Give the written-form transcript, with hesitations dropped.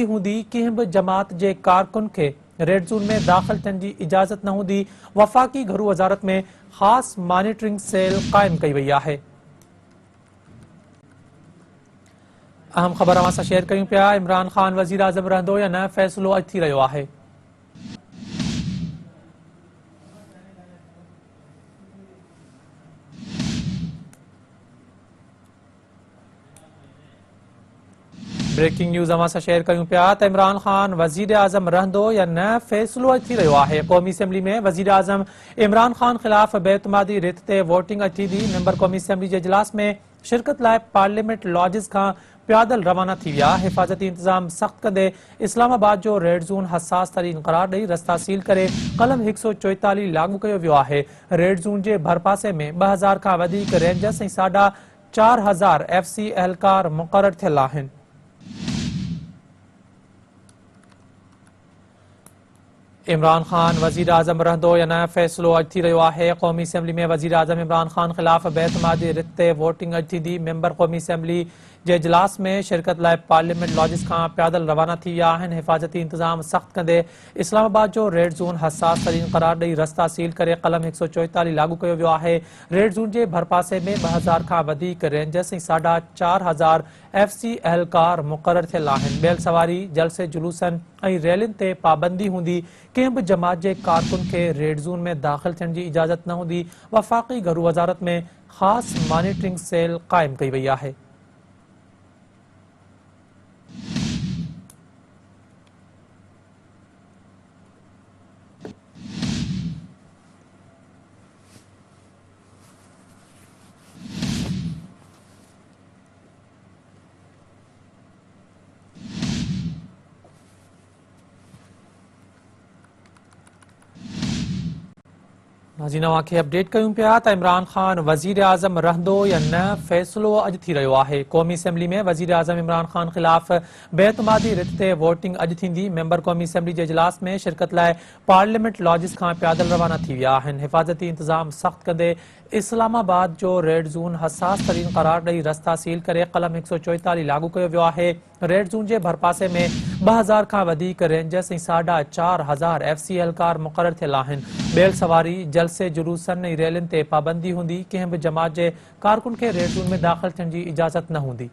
हूंदी कंहिं बि जमात जे कारकुन खे रेड ज़ोन में दाख़िल थियण जी इजाज़त न हूंदी। वफ़ाक़ी घरू वज़ारत में ख़ासि मॉनिटरिंग सेल क़ाइमु कई वई आहे। अहम ख़बर अवां सां शेयर कयूं पिया। इमरान ख़ान वज़ीर आज़म रहंदो या न, फ़ैसिलो अॼु थी रहियो आहे। ब्रेकिंग न्यूज़ अवां सां शेयर कयूं पिया त इमरान ख़ान वज़ीर आज़म रहंदो या न, फ़ैसिलो अॼु थी रहियो आहे। क़ौमी असेंबली में वज़ीर आज़म इमरान ख़ान ख़िलाफ़ बेतमादी रिथ ते वोटिंग अॼु थींदी। मेंबर क़ौमी असेंबली जे इजलास में शिरकत लाइ पार्लियामेंट लॉजिस खां पैदल रवाना थी विया। हिफ़ाज़ती इंतज़ाम सख़्त कंदे इस्लामाबाद जो रेड ज़ोन हसास तरीन क़रार ॾेई रस्ता सील करे क़लम 144 लागू कयो वियो आहे। रेड ज़ोन जे भरपासे में 2000 खां वधीक रेंजर्स ऐं 4,500 FC एहलकार मुक़रर थियल आहिनि। इमरान ख़ान वज़ीर आज़म रहंदो या न, फ़ैसिलो अॼु थी रहियो आहे। क़ौमी असेंबली में वज़ीर आज़म इमरान ख़ान ख़िलाफ़ बेतमादी रिथ ते वोटिंग अॼु थींदी। मेंबर क़ौमी असेंबली जे इजलास में शिरकत लाइ पार्लियामेंट लॉजिस खां पैदल रवाना थी विया आहिनि। हिफ़ाज़ती इंतज़ाम सख़्त कंदे इस्लामाबाद जो रेड ज़ोन हसास तरीन क़रार ॾेई रस्ता सील करे क़लम 144 लागू कयो वियो आहे। रेड ज़ोन जे भरपासे में 2000 खां वधीक रेंजर्स ऐं 4,500 FC एहलकार मुक़रर थियल आहिनि। ॿियल सवारी, जलसे जुलूसनि ऐं रैलियुनि ते पाबंदी हूंदी। कंहिं बि जमात जे कारकुन खे रेड ज़ोन में दाख़िल थियण जी इजाज़त न हूंदी। वफ़ाक़ी घरू वज़ारत में ख़ासि मॉनिटरिंग सेल क़ाइमु कई वई आहे। नाज़रीन, अवां खे अपडेट कयूं पिया त इमरान ख़ान वज़ीर आज़म रहंदो या न, फ़ैसिलो अॼु थी रहियो आहे। क़ौमी असेंबली में वज़ीर आज़म इमरान ख़ान ख़िलाफ़ बेतमादी रिथ ते वोटिंग अॼु थींदी। मेंबर क़ौमी असेंबली जे इजलास में शिरकत लाइ पार्लियामेंट लॉजिस खां पैदल रवाना थी विया आहिनि। हिफ़ाज़ती इंतज़ाम सख़्त कंदे इस्लामाबाद जो रेड ज़ोन हसास तरीन क़रार ॾेई रस्ता सील करे क़लम 144 लागू कयो वियो आहे। रेड ज़ोन जे भरपासे में 2000 खां वधीक रेंजर्स ऐं 4,500 FC एहलकार मुक़रर थियल आहिनि। ॿियल सवारी, जलसे जुलूसनि ऐं रैलियुनि ते पाबंदी हूंदी। कंहिं बि जमात जे कारकुन खे रेड ज़ोन में दाख़िल थियण जी इजाज़त न हूंदी।